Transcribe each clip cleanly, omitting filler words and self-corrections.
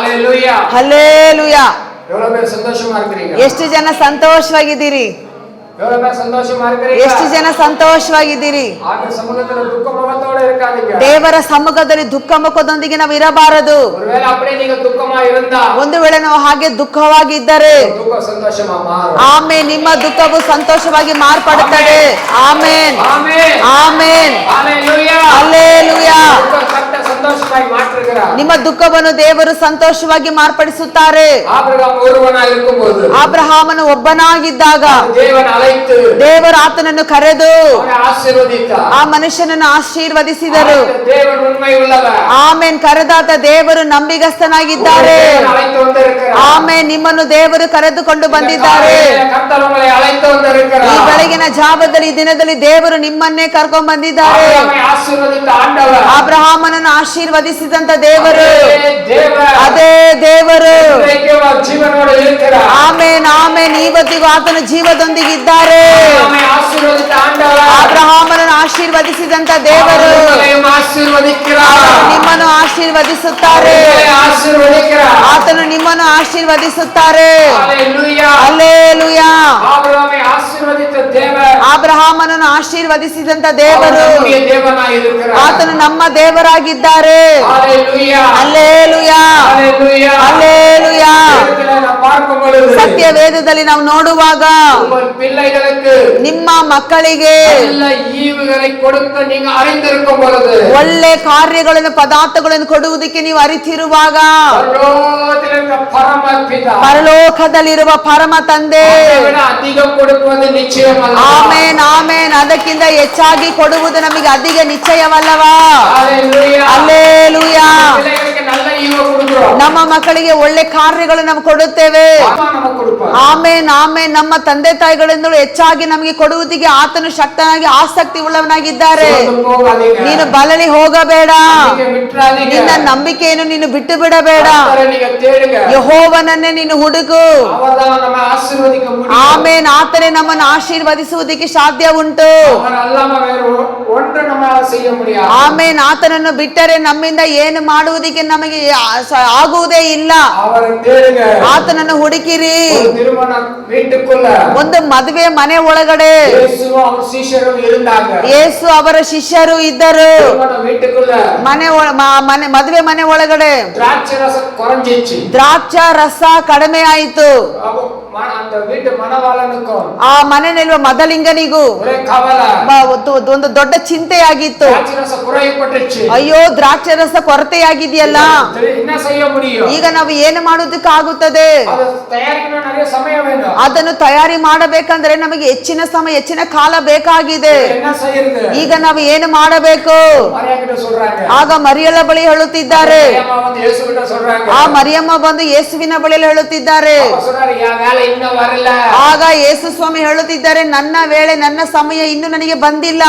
Hallelujah. Hallelujah. எவ்வளவு பேர் சந்தோஷமா இருக்கீங்க? ಎಷ್ಟು ಜನ ಸಂತೋಷವಾಗಿದ್ದೀರಿ? எவ்வளவு பேர் சந்தோஷமா இருக்கீங்க? ಎಷ್ಟು ಜನ ಸಂತೋಷವಾಗಿದ್ದೀರಿ? ಆತನ ಸಮ್ಮುಖದಲ್ಲಿ ದುಃಖ ಮುಖத்தோட இருக்காதீங்க. ದೇವರ ಸಮ್ಮುಖದಲ್ಲಿ ದುಃಖ ಮುಖದೊಂದಿಗೆ ನಾವು ಇರಬಾರದು. ஒருவேளை அப்படியே நீங்க துக்கமா இருந்தா, ಒಂದು ವೇಳೆ ನಾವು ಹಾಗೆ ದುಃಖವಾಗಿದ್ದರೆ ದುಃಖ ಸಂತೋಷமா ಮಾರು. ಆಮೆನ್. ನಿಮ್ಮ ದುಃಖವು ಸಂತೋಷವಾಗಿ ಮಾರ್ಪಡುತ್ತದೆ. ಆಮೆನ್, ಆಮೆನ್, ಆಮೆನ್. ಹalleluya, ಹಲ್ಲೆಲೂಯಾ. ದುಃಖ ಕಷ್ಟ ಸಂತೋಷವಾಗಿ ಮಾರ್ಪಡುகிறார். ನಿಮ್ಮ ದುಃಖವನ್ನು ದೇವರು ಸಂತೋಷವಾಗಿ ಮಾರ್ಪಡಿಸುತ್ತಾರೆ. ಆಬ್ರಹಾಮ್ ಒಬ್ಬನಾಗಿ ಇರುವಾಗ, ಅಬ್ರಹಾಮನು ಒಬ್ಬನಾಗಿದ್ದಾಗ ದೇವನ ಅಲೈತು, ದೇವರು ಆತನನ್ನು ಕರೆದು ಅವನ ಆಶೀರ್ವದಿತ, ಆ ಮನುಷ್ಯನನ್ನು ಆಶೀರ್ವದಿಸಿದರು. ದೇವರು ಉண்மையுள்ளವ. ಆಮೆನ್. ಕರೆದಾತ ದೇವರು ನಂಬಿಗಸ್ತನಾಗಿದ್ದಾರೆ. ಅಲೈತು வந்திருக்கிறார். ಆಮೆನ್. ನಿಮ್ಮನ್ನು ದೇವರು ಕರೆದುಕೊಂಡು ಬಂದಿದ್ದಾರೆ. ಕರ್ತನು ಉங்களை ಅಲೈತು வந்திருக்கிறார். ಈ ಬೆಳಗಿನ ಜಾವದಲ್ಲಿ, ಈ ದಿನದಲ್ಲಿ ದೇವರು ನಿಮ್ಮನ್ನೇ ಕರ್ಕೊಂಡು ಬಂದಿದ್ದಾರೆ. ಆಶೀರ್ವದಿತ ಆಂಡವ, ಅಬ್ರಹಾಮನನ್ನು ಆಶೀರ್ವದಿಸಿದಂತ ದೇವರು ಅದೇ ದೇವರು. ಜೀವನೋಡ ಇರುತ್ತಾರೆ. Amen, amen. ಇವತ್ತಿಗೂ ಆತನ ಜೀವದೊಂದಿಗೆ ಇದ್ದಾರೆ. ಆಶೀರ್ವದಿತ ಆಂಡವ, ಅಬ್ರಹಾಮನನ್ನು ಆಶೀರ್ವದಿಸಿದಂತ ದೇವರು ನಿಮ್ಮನ್ನು ಆಶೀರ್ವದಿಸುತ್ತಾರೆ. ಆತನು ನಿಮ್ಮನ್ನು ಆಶೀರ್ವದಿಸುತ್ತಾರೆ. ಹಲ್ಲೆಲೂಯಾ. ಅಬ್ರಹಾಮನನ್ನು ಆಶೀರ್ವದಿಸಿದಂತ ದೇವರು ಆತನು ನಮ್ಮ ದೇವರಾಗಿದ್ದಾರೆ. Hallelujah, hallelujah. ಸತ್ಯ ವೇದದಲ್ಲಿ ನಾವು ನೋಡುವಾಗ ನಿಮ್ಮ ಮಕ್ಕಳಿಗೆ ಒಳ್ಳೆ ಕಾರ್ಯಗಳನ್ನು, ಪದಾರ್ಥಗಳನ್ನು ಕೊಡುವುದಕ್ಕೆ ನೀವು ಅರಿತಿರುವಾಗ ಪರಲೋಕದಲ್ಲಿರುವ ಪರಮ ತಂದೆ ಆಮೇನ್, ಆಮೇನ್, ಅದಕ್ಕಿಂತ ಹೆಚ್ಚಾಗಿ ಕೊಡುವುದು ನಮಗೆ ಅಧಿಕ ನಿಶ್ಚಯವಲ್ಲವಾ? ಹಲ್ಲೆಲೂಯಾ. ನಮ್ಮ ಮಕ್ಕಳಿಗೆ ಒಳ್ಳೆ ಕಾರ್ಯಗಳು ನಾವು ಕೊಡುತ್ತೇವೆ. ಆಮೇನ್, ಆಮೇನ್. ನಮ್ಮ ತಂದೆ ತಾಯಿಗಳಿಂದಲೂ ಹೆಚ್ಚಾಗಿ ನಮಗೆ ಕೊಡುವುದಕ್ಕೆ ಆತನು ಶಕ್ತನಾಗಿ ಆಸಕ್ತಿ ಉಳ್ಳವನಾಗಿದ್ದಾರೆ. ನೀನು ಬಲಲಿ ಹೋಗಬೇಡ, ನಿನ್ನ ನಂಬಿಕೆಯನ್ನು ನೀನು ಬಿಟ್ಟು ಬಿಡಬೇಡ. ಯೆಹೋವನನ್ನೇ ನೀನು ಹುಡುಕು. ಆಮೇನ್. ಆತನೇ ನಮ್ಮನ್ನು ಆಶೀರ್ವದಿಸುವುದಕ್ಕೆ ಸಾಧ್ಯ ಉಂಟು. ಆಮೇನ್. ಆತನನ್ನು ಬಿಟ್ಟರೆ ನಮ್ಮಿಂದ ಏನು ಮಾಡುವುದಕ್ಕೆ ನಮಗೆ ಆಗುವುದೇ ಇಲ್ಲ. ಆತನನ್ನು ಹುಡುಕಿರಿ. ಒಂದು ಮದುವೆ ಮನೆ ಒಳಗಡೆ ಯೇಸು ಅವರ ಶಿಷ್ಯರು ಇದ್ದರು. ಮದುವೆ ಮನೆ ಒಳಗಡೆ ದ್ರಾಕ್ಷ ರಸ ಕಡಿಮೆ ಆಯಿತು. ಆ ಮನೆಯಲ್ಲಿರುವ ಮದಲಿಂಗನಿಗೂ ಒಂದು ದೊಡ್ಡ ಚಿಂತೆಯಾಗಿತ್ತು. ಅಯ್ಯೋ, ದ್ರಾಕ್ಷ ರಸ ಕೊರತೆಯಾಗಿದೆಯಲ್ಲ, ಈಗ ನಾವು ಏನು ಮಾಡೋದಕ್ಕಾಗುತ್ತದೆ? ಅದನ್ನು ತಯಾರಿ ಮಾಡಬೇಕಂದ್ರೆ ನಮಗೆ ಹೆಚ್ಚಿನ ಸಮಯ, ಹೆಚ್ಚಿನ ಕಾಲ ಬೇಕಾಗಿದೆ. ಈಗ ನಾವು ಏನು ಮಾಡಬೇಕು? ಆಗ ಮರಿಯಳ ಬಳಿ ಹೇಳುತ್ತಿದ್ದಾರೆ. ಆ ಮರಿಯಮ್ಮ ಬಂದು ಯೇಸುವಿನ ಬಳಿಯಲ್ಲಿ ಹೇಳುತ್ತಿದ್ದಾರೆ. ಆಗ ಯೇಸು ಸ್ವಾಮಿ ಹೇಳುತ್ತಿದ್ದಾರೆ, ನನ್ನ ವೇಳೆ, ನನ್ನ ಸಮಯ ಇನ್ನು ನನಗೆ ಬಂದಿಲ್ಲ.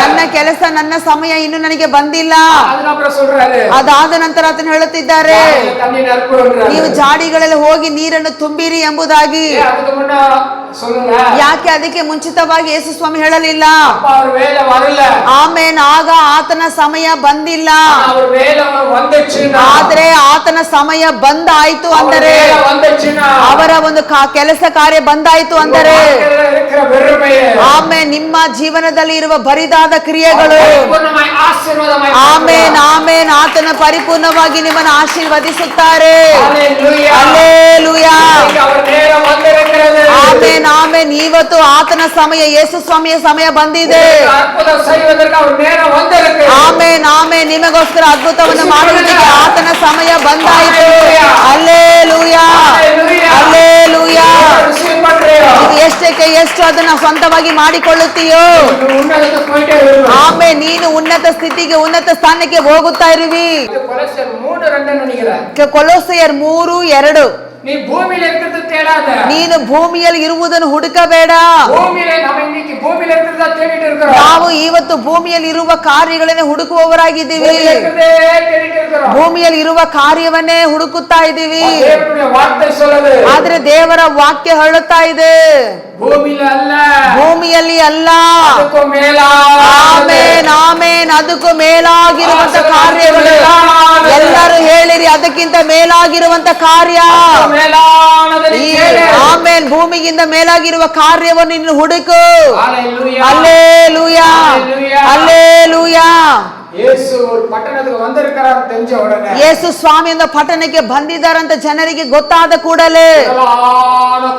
ನನ್ನ ಕೆಲಸ, ನನ್ನ ಸಮಯ ಇನ್ನು ನನಗೆ ಬಂದಿಲ್ಲ. ಅದಾದ ನಂತರ ಆತನು ಹೇಳುತ್ತಿದ್ದಾರೆ, ನೀವು ಜಾಡಿಗಳಲ್ಲಿ ಹೋಗಿ ನೀರನ್ನು ತುಂಬಿರಿ ಎಂಬುದಾಗಿ. ಯಾಕೆ ಅದಕ್ಕೆ ಮುಂಚಿತವಾಗಿ ಯೇಸು ಸ್ವಾಮಿ ಹೇಳಲಿಲ್ಲ? ಆಮೇನ್. ಆಗ ಆತನ ಸಮಯ ಬಂದಿಲ್ಲ, ಆದ್ರೆ ಆತನ ಸಮಯ ಬಂದಾಯ್ತು ಅಂದರೆ, ಅವರ ಒಂದು ಕೆಲಸ ಕಾರ್ಯ ಬಂದಾಯ್ತು ಅಂದರೆ, ಆಮೇನ್, ನಿಮ್ಮ ಜೀವನದಲ್ಲಿ ಇರುವ ಬರಿದಾದ ಕ್ರಿಯೆಗಳು, ಆಮೇನ್, ಆಮೇನ್, ಆತನ ಪರಿಪೂರ್ಣವಾಗಿ ನಿಮ್ಮನ್ನು ಆಶೀರ್ವದಿಸುತ್ತಾರೆ. ಹಲ್ಲೆಲೂಯಾ. ಆಮೇನ್, ಆಮೇನ್. ಇವತ್ತು ಆತನ ಸಮಯ, ಯೇಸು ಸ್ವಾಮಿಯ ಸಮಯ ಬಂದಿದೆ. ಆಮೇನ್, ಆಮೇನ್. ನಿಮಗೋಸ್ಕರ ಅದ್ಭುತವನ್ನು ಮಾಡುವುದಕ್ಕೆ ಆತನ ಸಮಯ ಬಂದಾಯಿತು. Hallelujah, hallelujah. ಎಷ್ಟಕ್ಕೆ ಎಷ್ಟು ಅದನ್ನ ಸ್ವಂತವಾಗಿ ಮಾಡಿಕೊಳ್ಳುತ್ತೀಯೋ, ಆಮೇಲೆ ನೀನು ಉನ್ನತ ಸ್ಥಿತಿಗೆ, ಉನ್ನತ ಸ್ಥಾನಕ್ಕೆ ಹೋಗುತ್ತಾ ಇರುವಿ. ಕೊಲೋಸೆಯರ್ 3:2. ನೀ ಭೂಮಿಯಲ್ಲಿ தேடாத. ನೀನು ಭೂಮಿಯಲ್ಲಿ ಇರುವುದನ್ನು ಹುಡುಕಬೇಡ. பூமியில நம்ம இன்னைக்கு பூமியில இருக்கிறத தேடிட்டு இருக்கிறோம். ನಾವು ಇವತ್ತು ಭೂಮಿಯಲ್ಲಿ ಇರುವ ಕಾರ್ಯಗಳನ್ನೇ ಹುಡುಕುವವರಾಗಿದ್ದೀವಿ. பூமியில இருக்கிறதே தேடிட்டு இருக்கிறோம். ಭೂಮಿಯಲ್ಲಿ ಇರುವ ಕಾರ್ಯವನ್ನೇ ಹುಡುಕುತ್ತಾ ಇದ್ದೀವಿ. தேவனுடைய வார்த்தை சொல்லுது. ಆದ್ರೆ ದೇವರ ವಾಕ್ಯ ಹೇಳುತ್ತಾ ಇದೆ, பூமியில அல்ல, ಭೂಮಿಯಲ್ಲಿ ಅಲ್ಲ, ಅದಕ್ಕೂ ಮೇಲಾದ, ಆಮೆನ್ ಆಮೆನ್, ಅದಕ್ಕೂ ಮೇಲಾಗಿರುವಂತ ಕಾರ್ಯಗಳು. ಎಲ್ಲರೂ ಹೇಳಿರಿ, ಅದಕ್ಕಿಂತ ಮೇಲಾಗಿರುವಂತ ಕಾರ್ಯ. ಮೇಲಾನದನ್ನು ಕೇಳು. ಆಮೆನ್. ಭೂಮಿಗಿಂತ ಮೇಲಾಗಿರುವ ಕಾರ್ಯವನ್ನು ನೀನು ಹುಡುಕು. ஹalleluya, அல்லேலூயா, அல்லேலೂಯಾ. ಯೇಸು ஒரு ಪಟ್ಟಣಕ್ಕೆ வந்திருக்கிறார் தெரிஞ்ச உடனே, ಯೇಸು ಸ್ವಾಮಿ ಒಂದು ಪಟ್ಟಣಕ್ಕೆ ಬಂದಿದ್ದಾರಂತ ಜನರಿಗೆ ಗೊತ್ತಾದ ಕೂಡಲೇ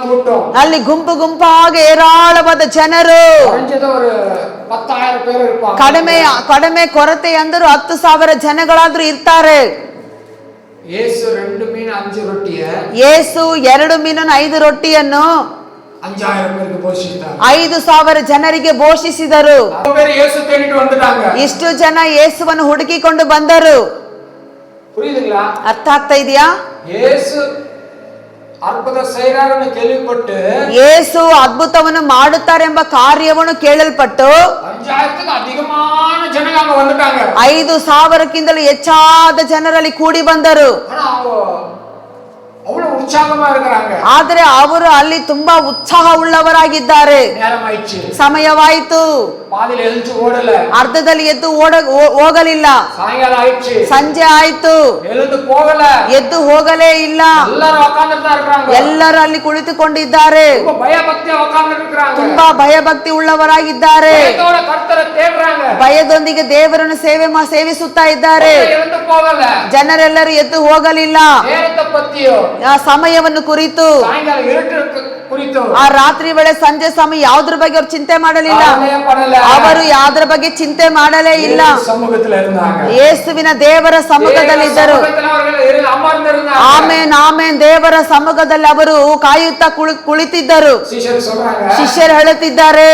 ಕೂಟಂ, ಅಲ್ಲಿ ಗುಂಪು ಗುಂಪಾಗಿ ಏರಾಳವಾದ ಜನರು, ಕುறைஞ்சது ஒரு 10,000 பேர் இருப்பாங்க. ಕಡಿಮೆ ಕೊರತೆ ಅಂದರು 10,000 ಜನಗಳಾದ್ರೂ ಇರ್ತಾರೆ. ಯೇಸು 2 ಮೀನು 5 ರೊಟ್ಟಿಯ, ಯೇಸು 2 ಮೀನು 5 ರೊಟ್ಟಿಯನ್ನು 5,000 பேருக்கு போஷித்தார். 5,000 ಜನರಿಗೆ ಘೋಷಿಸಿದರು. ಅವರು ಯೇಸು தேடிட்டு வந்துட்டாங்க. ಇಷ್ಟು ಜನ ಯೇಸುವನ್ನು ಹುಡುಕಿಕೊಂಡು ಬಂದರು. புரியுதுங்களா? ಅರ್ಥ ಆಗ್ತಾ ಇದೆಯಾ? ಯೇಸು ಅದ್ಭುತ செய்றாருன்னு ಕೇಳಿಪಟ್ಟು, ಯೇಸು ಅದ್ಭುತವನ್ನು ಮಾಡುತ್ತಾರೆಂಬ ಕಾರ್ಯವನ್ನು ಕೇಳಲ್ಪಟ್ಟು 5,000ಕ್ಕೂ ಅಧಿಕமான ಜನங்க அங்க வந்துட்டாங்க. 5,000ಕ್ಕಿಂತಲೂ ಹೆಚ್ಚಾದ ಜನರಲ್ಲಿ ಕೂಡಿ ಬಂದರು. ஆனா அவ்வளவு உற்சாகமா இருக்காங்க. ಆದರೆ ಅವರು ಅಲ್ಲಿ ತುಂಬಾ ಉತ್ಸಾಹ ಉಳ್ಳವರಾಗಿದ್ದಾರೆ. நேரமாயிடுச்சு, ಸಮಯವಾಯಿತು. பாதியில எழுந்து ஓடல, ಅರ್ಧದಲ್ಲಿ ಎದ್ದು ಹೋಗಲಿಲ್ಲ. ಸಾಯಂಕಾಲ ಆಯ್ತು, ಸಂಜೆ ಆಯ್ತು, எழுந்து போகல, ಎದ್ದು ಹೋಗಲೇ ಇಲ್ಲ. ಎಲ್ಲರೂ ಉட்கார்ந்துட்டா இருக்காங்க. ಎಲ್ಲರೂ ಅಲ್ಲಿ ಕುಳಿತುಕೊಂಡಿದ್ದಾರೆ. ரொம்ப பயபக்தியா உட்கார்ந்துட்டாங்க. ತುಂಬಾ ಭಯಭಕ್ತಿ ಉಳ್ಳವರಾಗಿದ್ದಾರೆ. பயத்தோட கர்த்தரை தேடுறாங்க. ಭಯದೊಂದಿಗೆ ದೇವರನ್ನು ಸೇವಿಸುತ್ತಾ ಇದ್ದಾರೆ. எழுந்து போகல, ಜನರೆಲ್ಲರೂ ಎದ್ದು ಹೋಗಲಿಲ್ಲ. நேரத்தை பத்தியோ, ಆ ಸಮಯವನ್ನು ಕುರಿತು, ಸಾಯಂಕಾಲ ഇരുட்டு ಕುರಿತು, ಆ ರಾತ್ರಿ ವೇಳೆ ಸಂಜೆ ಸಮಯ ಯಾವುದ್ರ ಬಗ್ಗೆ ಅವರು ಚಿಂತೆ ಮಾಡಲಿಲ್ಲ. ಅವರು ಯಾವ್ದ್ರ ಬಗ್ಗೆ ಚಿಂತೆ ಮಾಡಲೇ ಇಲ್ಲ. ಯೇಸುವಿನ ದೇವರ ಸಮ್ಮುಖದಲ್ಲಿದ್ದರು. ಆಮೇನ್ ಆಮೇನ್. ದೇವರ ಸಮ್ಮುಖದಲ್ಲಿ ಅವರು ಕಾಯುತ್ತಾ ಕುಳಿತಿದ್ದರು. ಶಿಷ್ಯರು ಹೇಳುತ್ತಿದ್ದಾರೆ,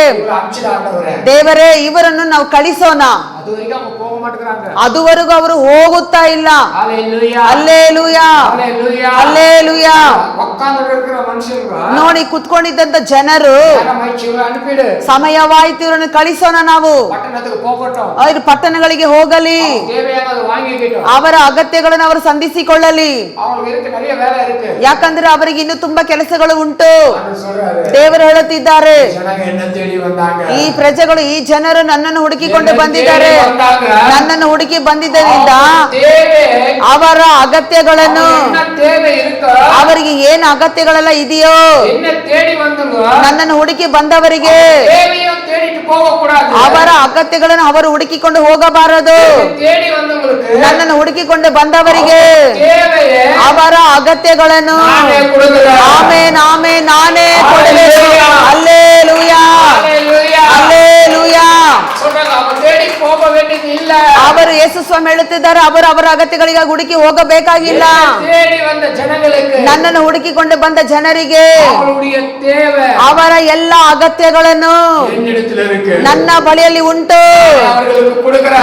ದೇವರೇ, ಇವರನ್ನು ನಾವು ಕಳಿಸೋಣ. ಅದುವರೆಗೂ ಅವರು ಹೋಗುತ್ತಾ ಇಲ್ಲ. Hallelujah, hallelujah. ನೋಡಿ, ಕುತ್ಕೊಂಡಿದ್ದಂತ ಜನರು, ಸಮಯವಾಯ್ತು, ಇವರನ್ನು ಕಳಿಸೋಣ, ನಾವು ಅವರು ಪಟ್ಟಣಗಳಿಗೆ ಹೋಗಲಿ, ಅವರ ಅಗತ್ಯಗಳನ್ನು ಅವರು ಸಂಧಿಸಿಕೊಳ್ಳಲಿ. ಯಾಕಂದ್ರೆ ಅವರಿಗೆ ಇನ್ನು ತುಂಬಾ ಕೆಲಸಗಳು ಉಂಟು. ದೇವರು ಹೇಳುತ್ತಿದ್ದಾರೆ, ಈ ಪ್ರಜೆಗಳು, ಈ ಜನರು ನನ್ನನ್ನು ಹುಡುಕಿಕೊಂಡು ಬಂದಿದ್ದಾರೆ. ನನ್ನನ್ನು ಹುಡುಕಿ ಬಂದಿದ್ದರಿಂದ ಅವರ ಅಗತ್ಯಗಳನ್ನು, ಅವರಿಗೆ ಏನು ಅಗತ್ಯಗಳೆಲ್ಲ ಇದೆಯೋ, ನನ್ನನ್ನು ಹುಡುಕಿ ಬಂದವರಿಗೆ ಅವರ ಅಗತ್ಯಗಳನ್ನು ಅವರು ಹುಡುಕಿಕೊಂಡು ಹೋಗಬಾರದು. ನನ್ನನ್ನು ಹುಡುಕಿಕೊಂಡು ಬಂದವರಿಗೆ ಅವರ ಅಗತ್ಯಗಳನ್ನು ಆಮೇನ್ ಆಮೇನ್ ನಾನೇ ಕೊಡುವೆನು. Hallelujah, hallelujah. ಅವರು ಯೇಸು ಸ್ವಾಮಿ ಹೇಳುತ್ತಿದ್ದಾರೆ, ಅವರು ಅವರ ಅಗತ್ಯಗಳಿಗಾಗಿ ಹುಡುಕಿ ಹೋಗಬೇಕಾಗಿಲ್ಲ. ನನ್ನನ್ನು ಹುಡುಕಿಕೊಂಡು ಬಂದ ಜನರಿಗೆ ಅವರ ಎಲ್ಲ ಅಗತ್ಯಗಳನ್ನು ನನ್ನ ಬಳಿಯಲ್ಲಿ ಉಂಟು,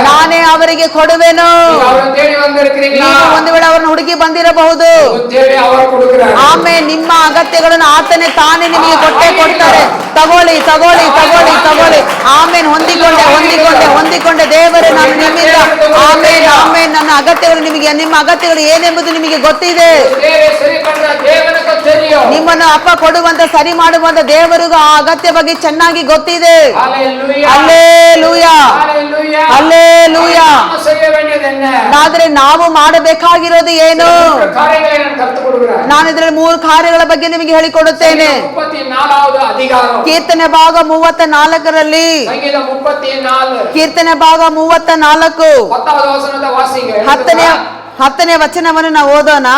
ನಾನೇ ಅವರಿಗೆ ಕೊಡುವೆನು. ನೀವು ಒಂದು ವೇಳೆ ಅವರನ್ನು ಹುಡುಕಿ ಬಂದಿರಬಹುದು. ಆಮೇಲೆ ನಿಮ್ಮ ಅಗತ್ಯಗಳನ್ನು ಆತನೇ ತಾನೇ ನಿಮಗೆ ಕೊಡ್ತಾರೆ. ತಗೊಳ್ಳಿ ತಗೊಳ್ಳಿ ತಗೊಳ್ಳಿ ತಗೊಳ್ಳಿ. ಆಮೇಲೆ ಹೊಂದಿಕೊಂಡೆ ದೇವರೇ, ನಾನು ನಿಮ್ಮಿಂದ ಆಮೇಲೆ ಆಮೇಲೆ ನನ್ನ ಅಗತ್ಯಗಳು ನಿಮಗೆ, ನಿಮ್ಮ ಅಗತ್ಯಗಳು ಏನೆಂಬುದು ನಿಮಗೆ ಗೊತ್ತಿದೆ. ನಿಮ್ಮನ್ನು ಅಪ್ಪ ಕೊಡುವಂತ, ಸರಿ ಮಾಡುವಂತ ದೇವರಿಗೂ ಆ ಅಗತ್ಯ ಬಗ್ಗೆ ಚೆನ್ನಾಗಿ ಗೊತ್ತಿದೆ. Hallelujah, hallelujah. ಆದ್ರೆ ನಾವು ಮಾಡಬೇಕಾಗಿರೋದು ಏನು? ನಾನು ಇದರಲ್ಲಿ 3 ಕಾರ್ಯಗಳ ಬಗ್ಗೆ ನಿಮಗೆ ಹೇಳಿಕೊಡುತ್ತೇನೆ. ಕೀರ್ತನೆ ಭಾಗ 34ರಲ್ಲಿ, ಕೀರ್ತನೆ ಭಾಗ 34 10ನೇ ವಚನವನ್ನು ನಾವು ಓದೋಣ.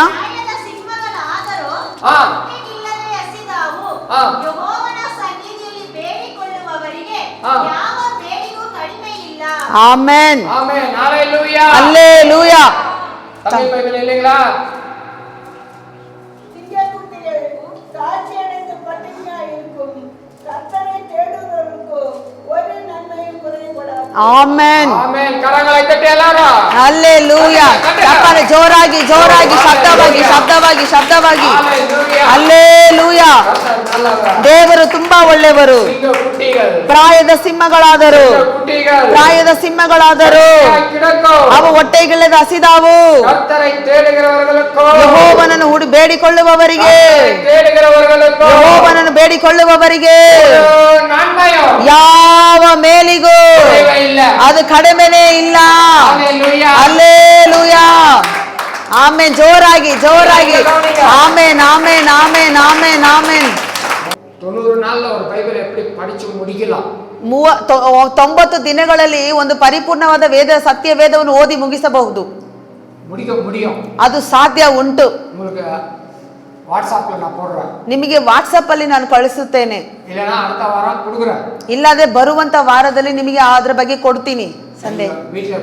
ஆமென், ஆமென், ஹalleluya, ஹalleluya. தமிழ் பைபிள் இல்லீங்களா? சிங்கக்குட்டிகளுக்கும் தாழ்ச்சியடைந்த பட்டினியாயிருக்கும் கர்த்தரை தேடுகிறவர்களுக்கு ஒரு நன்மையும் குறைபடாது. Amen amen. ಕರಗಳ ತಟ್ಟಿ ಎಲ್ಲರೂ. ಹಲ್ಲೆಲೂಯಾ. ಚಪ್ಪಾಳೆ ಜೋರಾಗಿ ಜೋರಾಗಿ ಶಬ್ದವಾಗಿ ಶಬ್ದವಾಗಿ ಶಬ್ದವಾಗಿ. Hallelujah. ಹಲ್ಲೆಲೂಯಾ. ದೇವರು ತುಂಬಾ ಒಳ್ಳೆಯವರು. ಸಿಂಗ ಕುಟ್ಟಿಗಳು. ಪ್ರಾಯದ ಸಿಂಹಗಳಾದರು ಕುಟ್ಟಿಗಳು. ಪ್ರಾಯದ ಸಿಂಹಗಳಾದರು ಕಿಡಕೋ. ಅವು ಹೊಟ್ಟೆಗಿಲ್ಲದ ಹಸಿದಾವು. ಕರ್ತரை தேடுகிறவர்களுக்கோ. ಯೆಹೋವನನ್ನು ಬೇಡಿಕೊಳ್ಳುವವರಿಗೆ தேடுகிறவர்களுக்கோ. ಯೆಹೋವನನ್ನು ಬೇಡಿಕೊಳ್ಳುವವರಿಗೆ ನನ್ಮೆಯೋ. ಯಾವ ಮೇಲಿಗೂ ಇಲ್ಲ. ಅದು ಕಡಿಮೆನೇ ಇಲ್ಲ. Hallelujah. ಹಲ್ಲೆಲೂಯಾ. ಆಮೆನ್. ಜೋರಾಗಿ ಜೋರಾಗಿ ಆಮೆನ್ ಆಮೆನ್ ಆಮೆನ್ ಆಮೆನ್ ಆಮೆನ್. 90 நாள்ல ஒரு பைபிள் எப்படி படிச்சு முடிக்கலாம்? 90 ದಿನಗಳಲ್ಲಿ ಒಂದು ಪರಿಪೂರ್ಣವಾದ ಸತ್ಯ ವೇದವನ್ನು ಓದಿ ಮುಗಿಸಬಹುದು. முடிக்க முடியும். ಅದು ಸಾಧ್ಯ ಉಂಟು. உங்களுக்கு வாட்ஸ்அப்ல நான் போடுறேன். ನಿಮಗೆ ವಾಟ್ಸ್ಆಪ್ ಅಲ್ಲಿ ನಾನು ಕಳಿಸುತ್ತೇನೆ. இல்லனா அடுத்த வாரம் கொடுக்குறேன். ಇಲ್ಲದೆ ಬರುವಂತ ವಾರದಲ್ಲಿ ನಿಮಗೆ ಅದರ ಬಗ್ಗೆ ಕೊಡ್ತೀನಿ. ಸಂಡೆ வீட்ல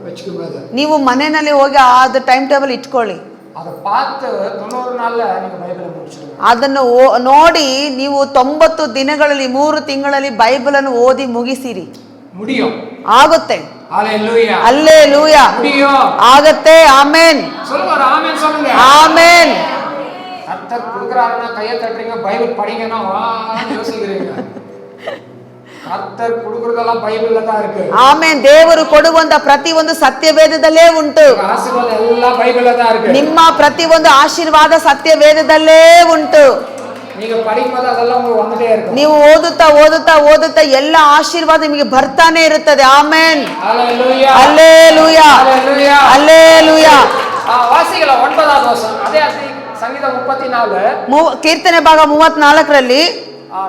வெச்சுக்கும்போது ನೀವು ಮನೆಯಲ್ಲಿ ಹೋಗಿ ಅದು ಟೈಮ್ ಟೇಬಲ್ ಇಟ್ಕೊಳ್ಳಿ. ಅದ பார்த்து 90 நாள்ல நீங்க பைபிளை முடிச்சிடுங்க. ಅದನ್ನು ನೋಡಿ ನೀವು 90 ದಿನಗಳಲ್ಲಿ 3 ತಿಂಗಳಲ್ಲಿ ಬೈಬಲ್ ಅನ್ನು ಓದಿ ಮುಗಿಸಿರಿ. முடியும். ಆಗುತ್ತೆ. ஹalleluya. ಹಲ್ಲೆಲೂಯಾ. முடியும். ಆಗುತ್ತೆ. ಆಮೆನ್. சொல்லுங்க ஆமென் சொல்லுங்க. ಆಮೆನ್. கர்த்தர் கொடுக்கறாருன்னா கையை தட்டுறீங்க, பைபிள் படிங்கன்னா வான்னு யோசிக்கிறீங்க. கர்த்தர் கொடுக்கறதெல்லாம் பைபிள்ல தான் இருக்கு. ಆಮೆನ್. ದೇವರು ಕೊಡುವಂತ ಪ್ರತಿಯೊಂದು ಸತ್ಯವೇದದಲ್ಲೇ ಉಂಟು. ಆಶೀರ್ವಾದ ಎಲ್ಲ ಬೈಬಲ್ல தான் இருக்கு. ನಿಮ್ಮ ಪ್ರತಿಯೊಂದು ಆಶೀರ್ವಾದ ಸತ್ಯವೇದದಲ್ಲೇ ಉಂಟು. நீங்க படிக்கும்போது அதெல்லாம் உங்களுக்கு வந்துட்டே இருக்கும். ನೀವು ಓದುತ್ತಾ ಓದುತ್ತಾ ಓದುತ್ತಾ ಎಲ್ಲ ಆಶೀರ್ವಾದ ನಿಮಗೆ ಬರ್ತಾನೆ ಇರುತ್ತದೆ. ಆಮೆನ್. ஹalleluya. ಹಲ್ಲೆಲೂಯಾ. ஹalleluya. ಹಲ್ಲೆಲೂಯಾ. ವಾಸಿಗಳ 9வது ವಚನ ಅದೇ ಸಂಗೀತ 34 ಕೀರ್ತನೆ ಭಾಗ 34ರಲ್ಲಿ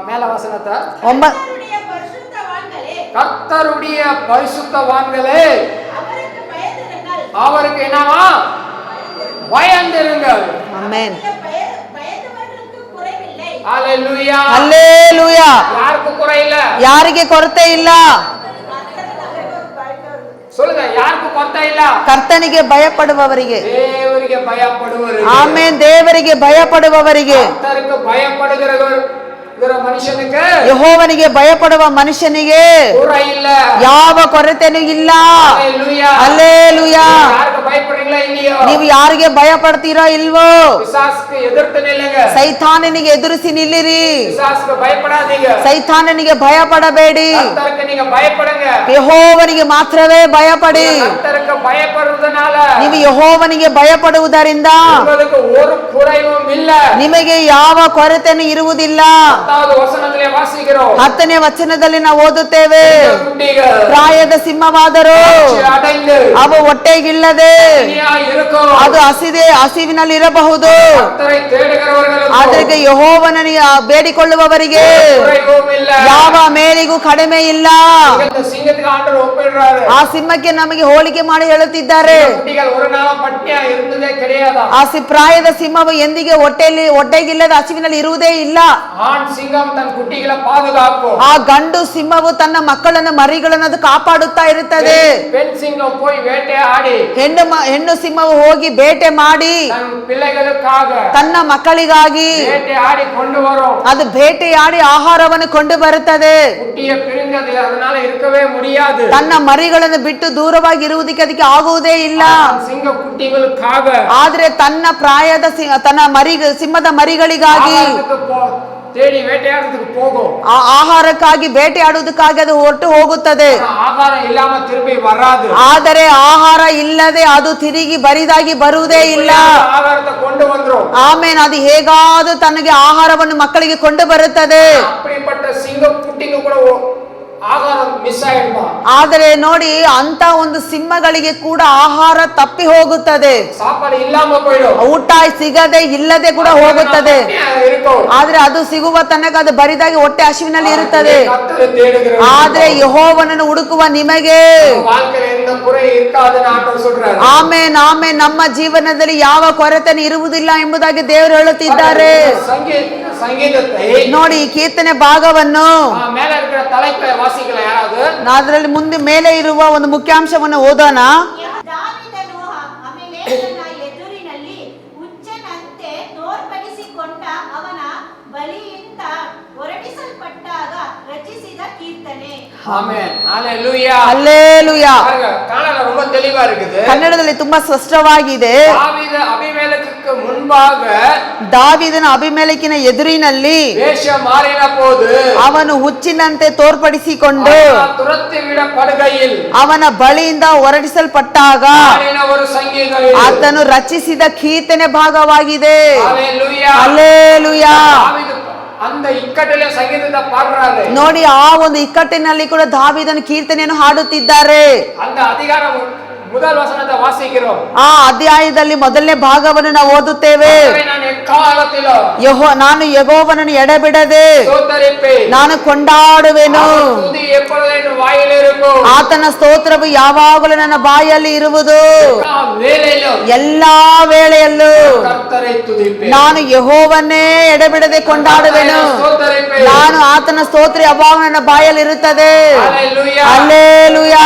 மேல வசனத்தை கர்த்தருடைய பரிசுத்தவான்களே, கர்த்தருடைய பரிசுத்தவான்களே அவருக்கு பயந்திருங்கள். அவருக்கு என்னவா? பயந்திருங்கள். ಆಮೆನ್. பயந்தவர்களுக்கு குறைவில்லை. ஹalleluya. ಹಲ್ಲೆಲೂಯಾ. யாருக்கு குறை இல்ல? ಯಾರಿಗೆ ಕೊರತೆ ಇಲ್ಲ? சொல்லுங்க, யாருக்கு ಕೊರತೆ ಇಲ್ಲ? ಕರ್ತನಿಗೆ ಭಯಪಡುವವರಿಗೆ. ದೇವರಿಗೆ ಭಯಪಡುವವರಿಗೆ. ಆಮೆನ್. ದೇವರಿಗೆ ಭಯಪಡುವವರಿಗೆ. ಕರ್ತರಿಗೆ ಭಯಪಡುವವರಿಗೆ ಮನುಷ್ಯನಿಗೆ, ಯೆಹೋವನಿಗೆ ಭಯಪಡುವ ಮನುಷ್ಯನಿಗೆ குறை ಇಲ್ಲ. ಯಾವ ಕೊರತೆನೂ ಇಲ್ಲ. ஹalleluya. ಹಲ್ಲೆಲೂಯಾ. ಯಾರಿಗೆ ಭಯಪಡ್றீங்களா இல்லையೋ? ನೀವು ಯಾರಿಗೆ ಭಯ ಪಡ್ತೀರೋ ಇಲ್ವೋ? பிசாசுக்கு எதிர்த்து நில்லுங்க. ಸೈತಾನನಿಗೆ ಎದುರಿಸಿ ನಿಲ್ಲಿರಿ. பிசாசுக்கு பயப்படாதீங்க. ಸೈತಾನನಿಗೆ ಭಯ ಪಡಬೇಡಿ. கர்த்தருக்கு நீங்க பயப்படுங்க. ಯೆಹೋವನಿಗೆ ಮಾತ್ರವೇ ಭಯಪಡಿ. கர்த்தருக்கு பயப்படுவதனால ನೀವು ಯೆಹೋವನಿಗೆ ಭಯಪಡುವುದರಿಂದ உங்களுக்கு ஒரு குறைவும் இல்ல. ನಿಮಗೆ ಯಾವ ಕೊರತೆನೂ ಇರುವುದಿಲ್ಲ. 10வது ವಚನದಲ್ಲಿ ವಾಸಿக்கிறோம். 10ನೇ ವಚನದಲ್ಲಿ ನಾವು ಓದುತ್ತೇವೆ, குட்டிகள் ಪ್ರಾಯದ ಸಿಂಹವಾದರೂ ಅಡೈந்து ಅವು ಹೊಟ್ಟೆಗಿಲ್ಲದೆ இருக்கும். ಅದು ಹಸಿವಿನಲ್ಲಿ ಇರಬಹುದು. கர்த்தரை தேடுகிறவர்களுக்கு ಆದ್ರೆ ಯೆಹೋವನನ್ನು ಬೇಡಿಕೊಳ್ಳುವವರಿಗೆ குறைவும் இல்ல. ಯಾವ ಮೇಲಿಗೂ ಕಡಿಮೆ ಇಲ್ಲ. இந்த சிங்கத்துக்கு ஆண்டவர் ஒப்பிடுறாரு. ಆ ಸಿಂಹಕ್ಕೆ ನಮಗೆ ಹೋಲಿಕೆ ಮಾಡಿ ಹೇಳುತ್ತಿದ್ದಾರೆ. குட்டிகள் ஒரு நாளும் பட்டினியா இருந்ததே கிடையாது. ಆ ಪ್ರಾಯದ ಸಿಂಹವು ಎಂದಿಗೆ ಹೊಟ್ಟೆಗಿಲ್ಲದ ಹಸಿವಿನಲ್ಲಿ ಇರುವುದೇ ಇಲ್ಲ. ஆண் சிங்கம் தன் குட்டிகளை பாதுகாக்கும். ಆ ಗಂಡು ಸಿಂಹವು ತನ್ನ ಮಕ್ಕಳನ್ನು ಮರಿಗಳನ್ನು ಅದು ಕಾಪಾಡುತ್ತಾ ಇರುತ್ತದೆ. பெண் சிங்கம் போய் வேட்டையாடி ಹೆಣ್ಣು ಸಿಂಹವು ಹೋಗಿ ಬೇಟೆ ಮಾಡಿ தன் பிள்ளைகளுக்காக ತನ್ನ ಮಕ್ಕಳಿಗಾಗಿ வேட்டையாடி கொண்டு வரும். ಅದು ಬೇಟೆಯಾಡಿ ಆಹಾರವನ್ನು ಕೊಂಡು ಬರುತ್ತದೆ. குட்டியை பிரிந்தது, அதனால இருக்கவே முடியாது. ತನ್ನ ಮರಿಗಳನ್ನು ಬಿಟ್ಟು ದೂರವಾಗಿ ಇರುವುದಕ್ಕೆ ಅದಕ್ಕೆ ಆಗುವುದೇ ಇಲ್ಲ. சிங்க குட்டிகளுக்காக ಆದ್ರೆ ತನ್ನ ಪ್ರಾಯದ ಸಿಂಹದ ಮರಿಗಳಿಗಾಗಿ தேடி வேட்டையாடுறதுக்கு போகும். ಆ ಆಹಾರಕ್ಕಾಗಿ ಬೇಟೆಯಾಡುವುದಕ್ಕಾಗಿ ಅದು ಹೊರಟು ಹೋಗುತ್ತದೆ. ஆகாரம் இல்லாம திரும்பி வராது. ಆದರೆ ಆಹಾರ ಇಲ್ಲದೆ ಅದು ತಿರುಗಿ ಬರಿದಾಗಿ ಬರುವುದೇ ಇಲ್ಲ. ஆகாரத்தை கொண்டு வந்துரும். ಆಮೇಲೆ ಅದು ಹೇಗಾದ್ರೂ ತನಗೆ ಆಹಾರವನ್ನು ಮಕ್ಕಳಿಗೆ ಕೊಂಡು ಬರುತ್ತದೆ. அப்படிப்பட்ட சிங்க குட்டிங்க கூட ஆகாரம் மிஸ் ஆயிடுமா? ಆದರೆ ನೋಡಿ, ಅಂತ ಒಂದು ಸಿಂಹಗಳಿಗೆ ಕೂಡ ಆಹಾರ ತಪ್ಪಿ ಹೋಗುತ್ತದೆ. சாப்பாடு இல்லாம போயிடும். ಊಟ ಸಿಗದೆ ಇಲ್ಲದೆ ಕೂಡ ಹೋಗುತ್ತದೆ. ಆದ್ರೆ ಅದು ಸಿಗುವ ತನಕ ಅದು ಬರಿದಾಗಿ ಹೊಟ್ಟೆ ಹಸಿವಿನಲ್ಲಿ ಇರುತ್ತದೆ. ಆದ್ರೆ ಯೆಹೋವನನ್ನು ಹುಡುಕುವ ನಿಮಗೆ ಆಮೆನ್ ಆಮೆನ್ ನಮ್ಮ ಜೀವನದಲ್ಲಿ ಯಾವ ಕೊರತೆ ಇರುವುದಿಲ್ಲ ಎಂಬುದಾಗಿ ದೇವರು ಹೇಳುತ್ತಿದ್ದಾರೆ. ನೋಡಿ, ಈ ಕೀರ್ತನೆ ಭಾಗವನ್ನು ಅದರಲ್ಲಿ ಮುಂದೆ ಮೇಲೆ ಇರುವ ಒಂದು ಮುಖ್ಯಾಂಶವನ್ನು ಓದೋಣ. ದಾವೀದನು ಅಬೀಮೆಲೆಕನ ಎದುರಿನಲ್ಲಿ ಹುಚ್ಚನಂತೆ ತೋರ್ಪಡಿಸಿಕೊಂಡ ಅವನ ಬಳಿಯಿಂದ ಹೊರಡಿಸಲ್ಪಟ್ಟಾಗ ರಚಿಸಿದ ಕೀರ್ತನೆ. ஆமென் ஹalleluya ಹಲ್ಲೇಲೂಯಾ. காணல ரொம்ப தெளிவா இருக்குது. ಕನ್ನಡದಲ್ಲಿ ತುಂಬಾ ಸ್ಪಷ್ಟವಾಗಿದೆ. தாவீது அபிமெலேக்குக்கு முன்பாக ದಾವೀದನ ಅಬೀಮೆಲೆಕಿನ ಎದುರಿನಲ್ಲಿ ವೇಷ ಮಾರಿನ போது ಅವನು ಹುಚ್ಚಿನಂತೆ ತೋರ್ಪಡಿಸಿಕೊಂಡು ತುರತ್ತಿ ಬಿಡಪಡುಗೈயில் ಅವನ ಬಳಿಯಿಂದ ಹೊರಡಿಸಲ್ಪಟ್ಟಾಗ ಹಾಡಿನ ಒಂದು ಸಂಗೀತ ಆತನು ರಚಿಸಿದ ಕೀರ್ತನೆ ಭಾಗವಾಗಿದೆ. Hallelujah hallelujah. தாவீது அந்த ಇಕ್ಕಟ್ಟಿನ ಸಂಗೀತದ ಪಾಡ್ರಾರೆ ನೋಡಿ, ಆ ಒಂದು ಇಕ್ಕಟ್ಟಿನಲ್ಲಿ ಕೂಡ ದಾವೀದನ ಕೀರ್ತನೆಯನ್ನು ಹಾಡುತ್ತಿದ್ದಾರೆ. அந்த அதிகாரம் முதல் வசனத்தை வாசிக்கிறோம். ಆ ಅಧ್ಯಾಯದಲ್ಲಿ ಮೊದಲನೇ ಭಾಗವನ್ನು ನಾವು ಓದುತ್ತೇವೆ. ನಾನು ಎಕ್ಕಾಲத்திலும் ನಾನು ಯೆಹೋವನನ್ನು ಎಡೆಬಿಡದೆ ಸ್ತೋತ್ರಿಪೇನ್, ನಾನು ಕೊಂಡಾಡುವೆನು. அவன் துதி எப்பொழுதும் என் வாயில் இருக்கும். ಆತನ ಸ್ತೋತ್ರವು ಯಾವಾಗಲೂ ನನ್ನ ಬಾಯಲ್ಲಿ ಇರುವುದು. எல்லா வேளையிலும் ಎಲ್ಲಾ ವೇಳೆಯಲ್ಲೂ ಕರ್ತரை துதிப்பேன். ನಾನು ಯೆಹೋವನ್ನೇ ಎಡೆಬಿಡದೆ ಕೊಂಡಾಡುವೆನು. ಸ್ತೋತ್ರಿಪೇನ್. ನಾನು ಆತನ ಸ್ತೋತ್ರ ಯಾವಾಗ ನನ್ನ ಬಾಯಲ್ಲಿ ಇರುತ್ತದೆ. ஹalleluya ಹಲ್ಲೇಲೂಯಾ.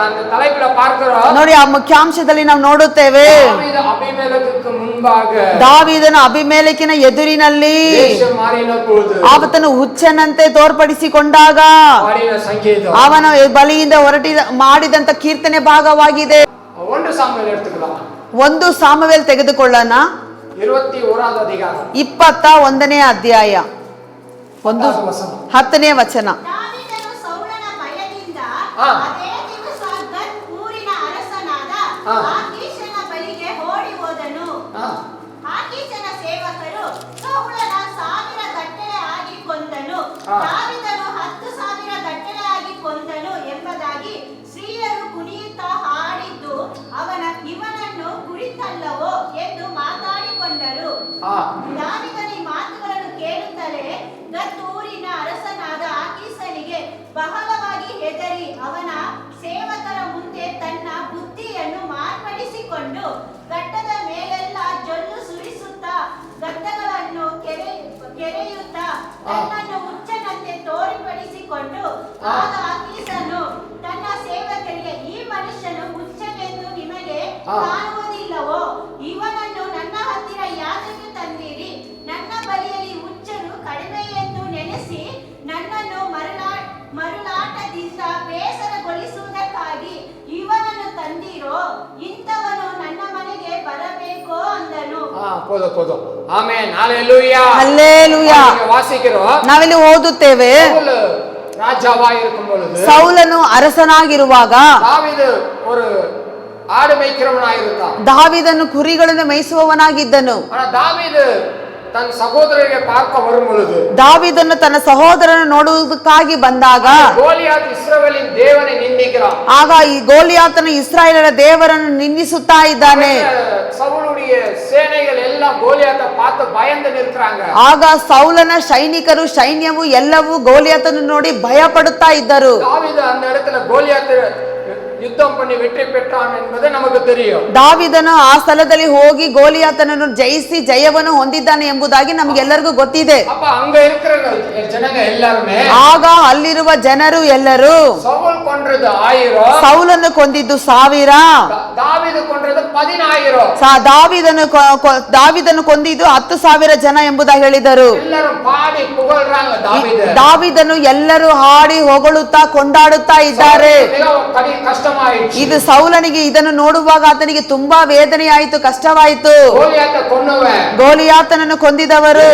அந்த தலைப்புல பார்க்கிறோம். ನೋಡಿ, ಆ ಮುಖ್ಯಾಂಶದಲ್ಲಿ ನಾವು ನೋಡುತ್ತೇವೆ, தாவீது அபிமெலேக்குக்கு முன்பாக ದಾವೀದನ ಅಬೀಮೆಲೆಕಿನ ಎದುರಿನಲ್ಲಿ ವೇಷ ಮಾರಿನ போது ಆತನು ಹುಚ್ಚನಂತೆ ತೋರ್ಪಡಿಸಿಕೊಂಡಾಗ ಹಾಡಿನ ಸಂಗೀತ ಅವನ ಬಳಿಯಿಂದ ಮಾಡಿದಂತ ಕೀರ್ತನೆ ಭಾಗವಾಗಿದೆ. ಒಂದು ಸಾಮುವೇಲ್ எடுத்துக்கலாம். 1 ಸಾಮುವೇಲ್ ತೆಗೆದುಕೊಳ್ಳೋಣ. 21வது அதிகாரம் 21ನೇ ಅಧ್ಯಾಯ 10ನೇ ವಚನ. ದಾವೀದನು ಸೌಲನ ಭಯದಿಂದ ಹಾ. ಅದೇ ದಿವಸ ಗತ್ ಊರಿನ ಅರಸನಾದ ಹಾ. ಆಕೀಷನ ಬಳಿಗೆ ಓಡಿ ಹೋದನು. ಆಕೀಷನ ಸೇವಕರು ಸೌಲನ 1000 ಗಟ್ಟಲೆ ಆಗಿ ಕೊಂದನು, ಹಾ. ದಾವೀದನು 10,000 ಗಟ್ಟಲೆ ಆಗಿ ಕೊಂದನು ಎಂಬುದಾಗಿ ಸ್ತ್ರೀಯರು ಕುಣಿಯುತ್ತಾ ಹಾಡಿದ್ದು ಇವನನ್ನು ಕುರಿತಲ್ಲವೋ ಎಂದು ಮಾತಾಡಿಕೊಂಡರು. ದಾವೀದನ ಈ ಮಾತುಗಳನ್ನು ಕೇಳುತ್ತಲೇ ಗತ್ ಊರಿನ ಅರಸನಾದ ಆಕೀಷನಿಗೆ ಬಹಳವಾಗಿ ಹೆದರಿ ಅವನ ಸೇವಕರ ಮುಂದೆ ತನ್ನ ಬುದ್ಧಿಯನ್ನು ಮಾರ್ಪಡಿಸಿಕೊಂಡು ಘಟ್ಟದ ಮೇಲೆಲ್ಲ ಜೊಲ್ಲು ಸುರಿಸುತ್ತಾ ಗದ್ದಗಳನ್ನು ಕೆರೆಯುತ್ತಾ ತನ್ನನ್ನು ಹುಚ್ಚನಂತೆ ತೋರ್ಪಡಿಸಿಕೊಂಡು, ಆಗ ಆಕೀಷನು ತನ್ನ ಸೇವಕರಿಗೆ, ಈ ಮನುಷ್ಯನು ಹುಚ್ಚನೆಂದು ನಿಮಗೆ ಕಾಣುವುದಿಲ್ಲವೋ? ಇವನನ್ನು ನನ್ನ ಹತ್ತಿರ ಯಾತಕ್ಕೆ ತಂದಿರಿ? ನನ್ನ ಬಳಿಯಲ್ಲಿ ಹುಚ್ಚರು ಕಡಿಮೆ ಎಂದು ನೆನೆಸಿ ನನ್ನನ್ನು ಮರುಳಾಟದಿಂದ ಬೇಸರಗೊಳಿಸುವುದಕ್ಕಾಗಿ ಇವನನ್ನು ತಂದಿರೋ? ಇಂಥವನು ನನ್ನ ಮನೆಗೆ ಬರಬೇಕೋ ಅಂದನು. போதும் ஆமென் ஹalleluya ಹಲ್ಲೇಲೂಯಾ. வாசிக்கிறோம். ನಾವಿಲ್ಲಿ ಓದುತ್ತೇವೆ, ராஜாவாய் இருக்கும் பொழுது ಸೌಲನು ಅರಸನಾಗಿರುವಾಗ தாவீது ஒரு ஆடு மேய்க்கிறவனாயிருந்தான். ದಾವೀದನು ಕುರಿಗಳನ್ನು ಮೇಯಿಸುವವನಾಗಿದ್ದನು. ஆனா தாவீது தன் சகோதரரை பார்க்க வரும் பொழுது ದಾವೀದನು ತನ್ನ ಸಹೋದರನ ನೋಡುವುದಕ್ಕಾಗಿ ಬಂದಾಗ கோலியாத் இஸ்ரவேலின் தேவனை நிந்திக்கிறான். ಆಗ ಈ ಗೋಲಿಯಾತನು ಇಸ್ರಾಯೇಲರ ದೇವರನ್ನು ನಿಂದಿಸುತ್ತಾ ಇದ್ದಾನೆ. சவுலுடைய சேனைகள் எல்லாம் கோலியாத்தை பார்த்து பயந்து நிற்கிறாங்க. ಆಗ ಸೌಲನ ಸೈನ್ಯವು ಎಲ್ಲವೂ ಗೋಲಿಯಾತನ್ನು ನೋಡಿ ಭಯ ಪಡುತ್ತಾ ಇದ್ದರು. தாவீது அந்த இடத்துல கோலியாத்தை ಯುದ್ಧಂ பண்ணி வெற்றி பெற்றான் என்பது நமக்கு தெரியும். ದಾವೀದನು ಆ ಸ್ಥಳದಲ್ಲಿ ಹೋಗಿ ಗೋಲಿಯಾತನನ್ನು ಜಯಿಸಿ ಜಯವನ್ನು ಹೊಂದಿದ್ದಾನೆ ಎಂಬುದಾಗಿ ನಮಗೆಲ್ಲರಿಗೂ ಗೊತ್ತಿದೆ. அப்ப அங்க இருக்கிற ಜನங்க எல்லாரும் ಆಗ ಅಲ್ಲಿರುವ ಜನರು ಎಲ್ಲರೂ சவுல் கொன்றது 1000, ಸೌಲನ್ನು ಕೊಂದಿದ್ದು 1000, தாவೀದು கொன்றது 10000. ದಾವೀದನು ಕೊಂದಿದ್ದು 10,000 ಜನ ಎಂಬುದಾಗಿ ಹೇಳಿದರು. ಎಲ್ಲರೂ ಪಾಡಿ ಪುಗಳ್றாங்க ದಾವೀದನು ಎಲ್ಲರೂ ಹಾಡಿ ಹೊಗಳುತ್ತಾ ಕೊಂಡಾಡುತ್ತಾ ಇದ್ದಾರೆ. ಇದು ಸೌಲನಿಗೆ ಇದನ್ನು ನೋಡುವಾಗ ಆತನಿಗೆ ತುಂಬಾ ವೇದನೆ ಆಯಿತು, ಕಷ್ಟವಾಯಿತು. ಗೋಲಿಯಾತನನ್ನು ಕೊಂದಿದವರು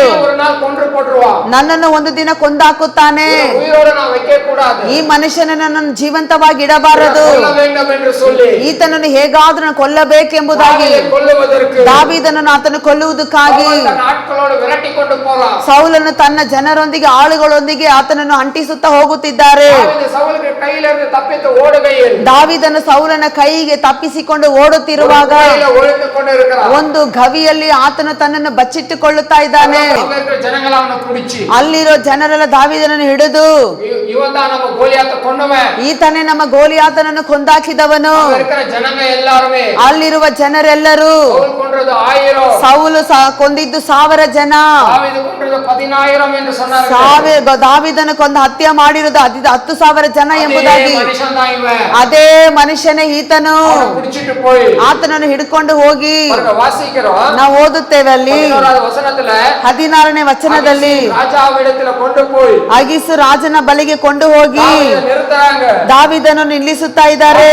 ನನ್ನನ್ನು ಒಂದು ದಿನ ಕೊಂದಾಕುತ್ತಾನೆ, ಈ ಮನುಷ್ಯನನ್ನು ನಾನು ಜೀವಂತವಾಗಿ ಇಡಬಾರದು, ಈತನನ್ನು ಹೇಗಾದ್ರೂ ಕೊಲ್ಲಬೇಕೆಂಬುದಾಗಿ ದಾವೀದನನ್ನು ಆತನು ಕೊಲ್ಲುವುದಕ್ಕಾಗಿ ಸೌಲನು ತನ್ನ ಜನರೊಂದಿಗೆ ಆಳುಗಳೊಂದಿಗೆ ಆತನನ್ನು ಅಂಟಿಸುತ್ತಾ ಹೋಗುತ್ತಿದ್ದಾರೆ. ದಾವೀದನು ಸೌಲನ ಕೈಗೆ ತಪ್ಪಿಸಿಕೊಂಡು ಓಡುತ್ತಿರುವಾಗ ಒಂದು ಗವಿಯಲ್ಲಿ ಆತನು ತನ್ನನ್ನು ಬಚ್ಚಿಟ್ಟುಕೊಳ್ಳುತ್ತಾ ಇದ್ದಾನೆ. ಅಲ್ಲಿರೋ ಜನರೆಲ್ಲ ದಾವೀದನನ್ನು ಹಿಡಿದು, ಈತನೇ ನಮ್ಮ ಗೋಲಿಯಾತನನ್ನು ಕೊಂದಾಕಿದವನು. ಅಲ್ಲಿರುವ ಜನರೆಲ್ಲರೂ ಸೌಲು ಕೊಂದಿದ್ದು 1000 ಜನ, ದಾವೀದನ ಕೊಂದು ಹತ್ಯೆ ಮಾಡಿರುವುದು 10,000 ಜನ ಎಂಬುದಾಗಿ ಅದೇ ಮನುಷ್ಯನೇ ಈತನು. ಆತನನ್ನು ಹಿಡ್ಕೊಂಡು ಹೋಗಿ ನಾವು ಓದುತ್ತೇವೆ ಅಲ್ಲಿ 16ನೇ ವಚನದಲ್ಲಿ ಕಾಲದಲ್ಲಿ ராஜாவிடத்துல கொண்டு போய் ಅಗಿಸು ರಾಜನ ಬಳಿಗೆ ಕೊಂಡು ಹೋಗಿ நிறுத்துறாங்க. ದಾವಿದನನ್ನು ನಿಲ್ಲಿಸುತ್ತಾ ಇದ್ದಾರೆ.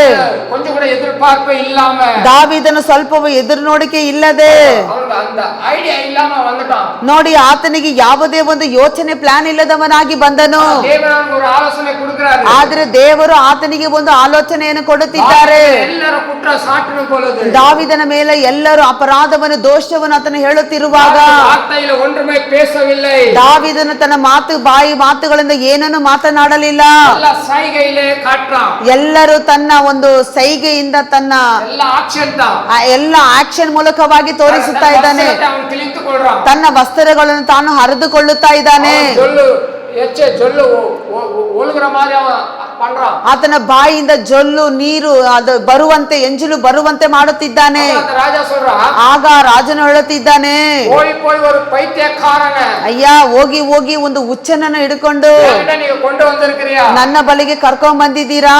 கொஞ்சம் கூட எதிர்பார்ப்பு இல்லாம ದಾವಿದನು ಸ್ವಲ್ಪವೂ ಎದುರು ನೋಡಿಕೆ ಇಲ್ಲದೆ அவனுக்கு அந்த ஐடியா இல்லாம வந்துட்டான். ನೋಡಿ ಆತನಿಗೆ ಯಾವುದೇ ಒಂದು ಯೋಚನೆ ಪ್ಲಾನ್ ಇಲ್ಲದವನಾಗಿ ಬಂದನು. தேவன் ஒரு ஆலோசனை கொடுக்கிறாரு. ಆದ್ರೆ ದೇವರು ಆತನಿಗೆ ಒಂದು ಆಲೋಚನೆಯನ್ನು ಕೊಡುತ್ತಿದ್ದಾರೆ. ಎಲ್ಲರ ಕುಟ್ರ ಸಾಟಿನ பொழுது ದಾವಿದನ ಮೇಲೆ ಎಲ್ಲರೂ ಅಪರಾಧವನ್ನು ದೋಷವನ್ನು ಆತನು ಹೇಳುತ್ತಿರುವಾಗ வார்த்தையில ஒன்றுமே பேசவில்லை. ದಾವಿದನು ತನ್ನ ಮಾತುಗಳಿಂದ ಏನನ್ನು ಮಾತನಾಡಲಿಲ್ಲ. ಎಲ್ಲ ಸೈಗೆயிலே காட்றான். ಎಲ್ಲರೂ ತನ್ನ ಒಂದು ಸೈಗೆಯಿಂದ ತನ್ನ ಎಲ್ಲ ಆಕ್ಷನ್ தான். ಎಲ್ಲ ಆಕ್ಷನ್ ಮೂಲಕವಾಗಿ ತೋರಿಸುತ್ತಾ ಇದ್ದಾನೆ. ಅವನು ತಿಳಿದುಕೊಳ್ಳறான். ತನ್ನ ವಸ್ತ್ರಗಳನ್ನು ತಾನು ಹರಿದುಕೊಳ್ಳುತ್ತಾ ಇದ್ದಾನೆ. ಜೊಲ್ಲು ಒಳುಗುற மாதிரி அவன் பண்றான். ಆತನ ಬಾಯಿಯಿಂದ ಜೊಲ್ಲು ನೀರು ಅದು ಬರುವಂತೆ ಎಂಜಲು ಬರುವಂತೆ ಮಾಡುತ್ತಿದ್ದಾನೆ. ರಾಜ சொல்றான். ಆಗ ರಾಜನು ಹೇಳುತ್ತಿದ್ದಾನೆ, போய் ஒரு பைத்தியக்காரன ಅಯ್ಯ ಹೋಗಿ ಹೋಗಿ ಒಂದು ಹುಚ್ಚನನ್ನು ಹಿಡ್ಕೊಂಡು ನೀವು ಕೊಂಡು ಬಂದಿರ್ತೀರಾ, ನನ್ನ ಬಳಿಗೆ ಕರ್ಕೊಂಡ್ ಬಂದಿದ್ದೀರಾ.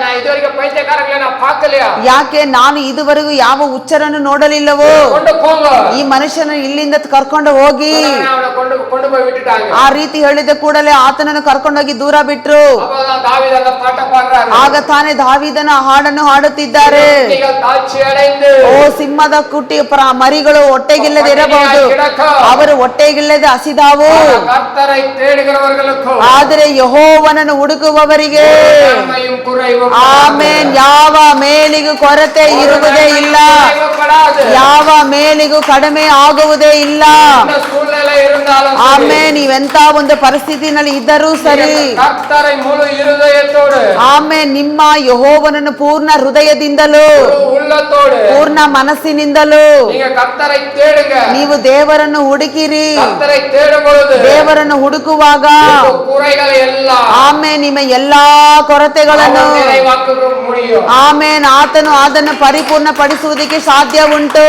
ನಾ ಇದುವರೆಗೆ ಪೈತ್ಯಕಾರಗಳನ್ನ ನಾ ಪಾಕಲಿಯಾ, ಯಾಕೆ ನಾನು ಇದುವರೆಗೂ ಯಾವ ಹುಚ್ಚರನ್ನು ನೋಡಲಿಲ್ಲವೋ. ಕೊಂಡು ಹೋಗ, ಈ ಮನುಷ್ಯನ ಇಲ್ಲಿಂದ ಕರ್ಕೊಂಡು ಹೋಗಿ. ಕೊಂಡು போய் விட்டுட்டாங்க. ಆ ರೀತಿ ಹೇಳಿದ ಕೂಡಲೇ ಆತನನ್ನು ಕರ್ಕೊಂಡೋಗಿ ದೂರ ಬಿಟ್ರು. ಆಗ ತಾನೇ ದಾವಿದನ ಹಾಡನ್ನು ಹಾಡುತ್ತಿದ್ದಾರೆ. ಓ ಸಿಂಹದ ಕುಟ್ಟಿ ಮರಿಗಳು ಹೊಟ್ಟೆಗಿಲ್ಲದೆ ಇರಬಹುದು, ಅವರು ಹೊಟ್ಟೆಗಿಲ್ಲದೆ ಹಸಿದಾವು. ಆದರೆ ಯೆಹೋವನನ್ನು ಹುಡುಕುವವರಿಗೆ ಆಮೆನ್, ಯಾವ ಮೇಲಿಗೂ ಕೊರತೆ ಇರುವುದೇ ಇಲ್ಲ, ಯಾವ ಮೇಲಿಗೂ ಕಡಿಮೆ ಆಗುವುದೇ ಇಲ್ಲ. ಆಮೇನ್, ನೀವೆಂತ ಒಂದು ಪರಿಸ್ಥಿತಿನಲ್ಲಿ ಇದ್ದರೂ ಸರಿ, ಆಮೇನ್, ನಿಮ್ಮ ಯೆಹೋವನನ್ನು ಪೂರ್ಣ ಹೃದಯದಿಂದಲೂ ಪೂರ್ಣ ಮನಸ್ಸಿನಿಂದಲೂ ನೀವು ದೇವರನ್ನು ಹುಡುಕಿರಿ. ದೇವರನ್ನು ಹುಡುಕುವಾಗ ಆಮೇನ್ ನಿಮ್ಮ ಎಲ್ಲಾ ಕೊರತೆಗಳನ್ನು ಆಮೇನ್ ಆತನು ಅದನ್ನು ಪರಿಪೂರ್ಣ ಪಡಿಸುವುದಕ್ಕೆ ಸಾಧ್ಯ ಉಂಟು.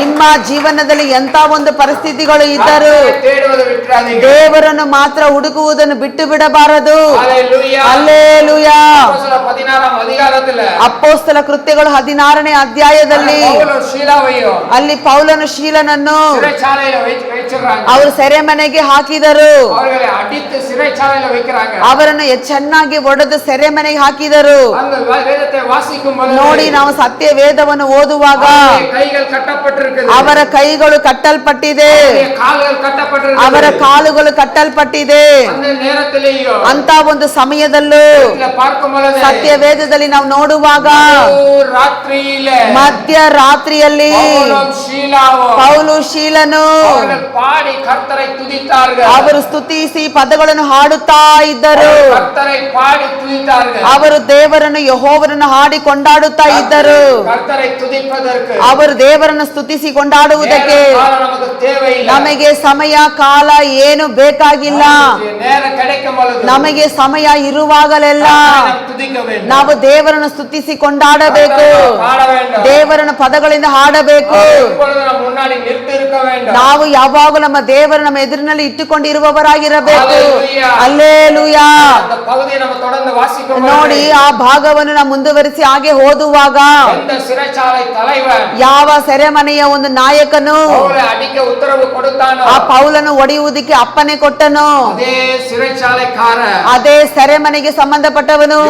ನಿಮ್ಮ ಜೀವನದಲ್ಲಿ ಎಂತ ಒಂದು ಪರಿಸ್ಥಿತಿಗಳು ಇದ್ದರೂ ದೇವರನ್ನು ಮಾತ್ರ ಹುಡುಕುವುದನ್ನು ಬಿಟ್ಟು ಬಿಡಬಾರದು. ಹಲ್ಲೆಲೂಯಾ. ಅಪೊಸ್ತಲ ಕೃತ್ಯಗಳು 16ನೇ ಅಧ್ಯಾಯದಲ್ಲಿ ಅಲ್ಲಿ ಪೌಲನು ಶೀಲನನ್ನು ಅವರು ಸೆರೆಮನೆಗೆ ಹಾಕಿದರು. ಅವರನ್ನು ಚೆನ್ನಾಗಿ ಒಡೆದು ಸೆರೆಮನೆಗೆ ಹಾಕಿದರು. ನೋಡಿ, ನಾವು ಸತ್ಯ ವೇದವನ್ನು ಓದುವಾಗ ಅವರ ಕೈಗಳು ಕಟ್ಟಲ್ಪಟ್ಟಿದೆ, ಅವರ ಕಾಲುಗಳು ಕಟ್ಟಲ್ಪಟ್ಟಿದೆ. ಅಂತ ಒಂದು ಸಮಯದಲ್ಲೂ ಸತ್ಯ ವೇದದಲ್ಲಿ ನಾವು ನೋಡುವಾಗ ಮಧ್ಯರಾತ್ರಿಯಲ್ಲಿ ಪೌಲು ಶೀಲನು ಅವರು ಸ್ತುತಿಸಿ ಪದಗಳನ್ನು ಹಾಡುತ್ತಾ ಇದ್ದರು. ಅವರು ದೇವರನ್ನು ಯೆಹೋವನನ್ನು ಹಾಡಿ ಕೊಂಡಾಡುತ್ತಾ ಇದ್ದರು. ಅವರು ದೇವರನ್ನು ಸ್ತುತಿಸಿ ಕೊಂಡಾಡುವುದಕ್ಕೆ ನಮಗೆ ಸಮಯ ಕಾಲ ಏನು ಬೇಕಾಗಿಲ್ಲ. ನಮಗೆ ಸಮಯ ಇರುವಾಗಲೆಲ್ಲ ನಾವು ದೇವರನ್ನು ಸ್ತುತಿಸಿ ಕೊಂಡಾಡಬೇಕು, ದೇವರನ್ನು ಪದಗಳಿಂದ ಹಾಡಬೇಕು. ನಾವು ಯಾವಾಗಲೂ ನಮ್ಮ ದೇವರು ನಮ್ಮ ಎದುರಿನಲ್ಲಿ ಇಟ್ಟುಕೊಂಡಿರುವವರಾಗಿರಬೇಕು. ಹಲ್ಲೆಲೂಯಾ. ನೋಡಿ, ಆ ಭಾಗವನ್ನು ನಾವು ಮುಂದುವರಿಸಿ ಹಾಗೆ ಓದುವಾಗ ಯಾವ ಸೆರೆಮನೆಯ ಒಂದು ನಾಯಕನು ಆ ಪೌಲನು ಒಡೆಯುವುದಕ್ಕೆ ಅಪ್ಪನೆ ಕೊಟ್ಟನು, ಅದೇ ಸೆರೆಮನೆಗೆ ಸಂಬಂಧಪಟ್ಟವನು.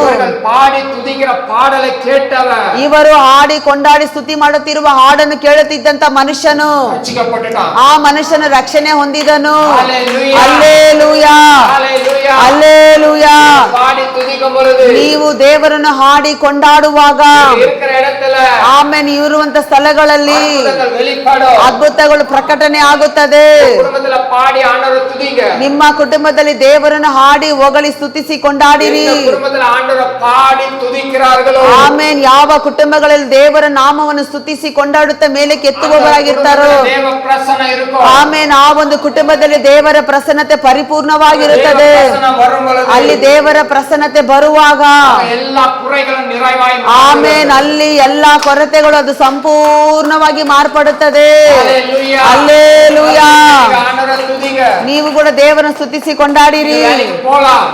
ಇವರು ಹಾಡಿ ಕೊಂಡಾಡಿ ಸ್ತುತಿ ಮಾಡುತ್ತಿರುವ ಹಾಡನ್ನು ಕೇಳುತ್ತಿದ್ದಂತ ಮನುಷ್ಯನು, ಆ ಮನುಷ್ಯನು ರಕ್ಷಣೆ ಹೊಂದಿದನು. Hallelujah, hallelujah. ನೀವು ದೇವರನ್ನು ಹಾಡಿ ಕೊಂಡಾಡುವಾಗ ಆಮೇಲೆ ಇರುವಂತ ಸ್ಥಳಗಳಲ್ಲಿ ಅದ್ಭುತಗಳು ಪ್ರಕಟಣೆ ಆಗುತ್ತದೆ. ನಿಮ್ಮ ಕುಟುಂಬದಲ್ಲಿ ದೇವರನ್ನು ಹಾಡಿ ಹೊಗಳಿ ಸ್ತುತಿಸಿ ಕೊಂಡಾಡಿರಿ. ಆಮೇನ್. ಯಾವ ಕುಟುಂಬಗಳಲ್ಲಿ ದೇವರ ನಾಮವನ್ನು ಸ್ತುತಿಸಿ ಕೊಂಡಾಡುತ್ತಾ ಮೇಲೆ ಕೆತ್ತುವವರಾಗಿರ್ತಾರೋ ಆಮೇನ್, ಆ ಒಂದು ಕುಟುಂಬದಲ್ಲಿ ದೇವರ ಪ್ರಸನ್ನತೆ ಪರಿಪೂರ್ಣವಾಗಿರುತ್ತದೆ. ಅಲ್ಲಿ ದೇವರ ಪ್ರಸನ್ನತೆ ಬರುವಾಗ ಆಮೇನ್, ಅಲ್ಲಿ ಎಲ್ಲಾ ಕೊರತೆಗಳು ಅದು ಸಂಪೂರ್ಣವಾಗಿ ಮಾರ್ಪಡುತ್ತದೆ. ಹಲ್ಲೆಲೂಯಾ. ನೀವು ಕೂಡ ದೇವರನ್ನು ಸ್ತುತಿಸಿ ಕೊಂಡಾಡಿರಿ.